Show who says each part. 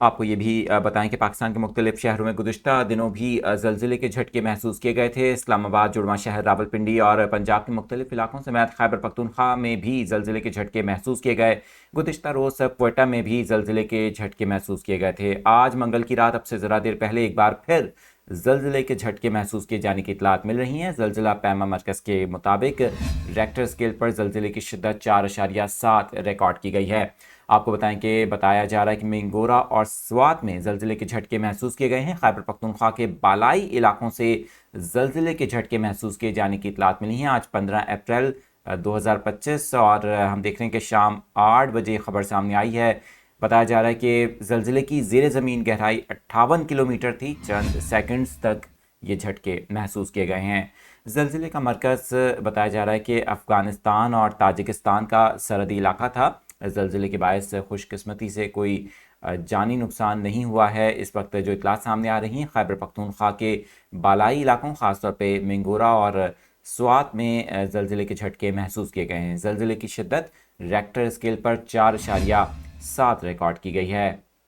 Speaker 1: आपको ये भी बताएं कि पाकिस्तान के मुख्तलिफ शहरों में गुज़िश्ता दिनों भी ज़लज़ले के झटके महसूस किए गए थे। इस्लामाबाद, जुड़वां शहर, रावलपिंडी और पंजाब के मुख्तलिफ इलाकों समेत खैबर पख्तूनख्वा में भी ज़लज़ले के झटके महसूस किए गए। गुज़िश्ता रोज़ क्वेटा में भी ज़लज़ले के झटके महसूस किए गए थे। आज मंगल की रात अब से ज़रा देर पहले एक बार फिर ज़लज़ले के झटके महसूस किए जाने की इतलात मिल रही हैं। ज़लज़ला पैमा मरकज़ के मुताबिक रेक्टर स्केल पर ज़लज़ले की शिद्दत 4.7 रिकॉर्ड की गई है। आपको बताएं कि बताया जा रहा है कि मिंगोरा और स्वात में ज़लज़ले के झटके महसूस किए गए हैं। खैबर पख्तूनख्वा के बालाई इलाकों से ज़लज़ले के झटके महसूस किए जाने की इतलात मिली हैं। आज 15 अप्रैल 2025 और हम देख रहे हैं कि शाम 8 बजे खबर सामने आई है। बताया जा रहा है कि ज़लज़ले की ज़ेर ज़मीन गहराई 58 किलोमीटर थी। चंद सेकंड्स तक ये झटके महसूस किए गए हैं। ज़लज़ले का मरकज़ बताया जा रहा है कि अफ़गानिस्तान और ताजिकिस्तान का सरहदी इलाका था। ज़लज़ले के बायस खुशकिस्मती से कोई जानी नुकसान नहीं हुआ है। इस वक्त जो इतलात सामने आ रही हैं खैबर पख्तूनख्वा के बालाई इलाकों, ख़ासतौर पे मिंगोरा और स्वात में ज़लज़ले के झटके महसूस किए गए हैं। ज़लज़ले की शिद्दत रेक्टर स्केल पर 4.7 रिकॉर्ड की गई है।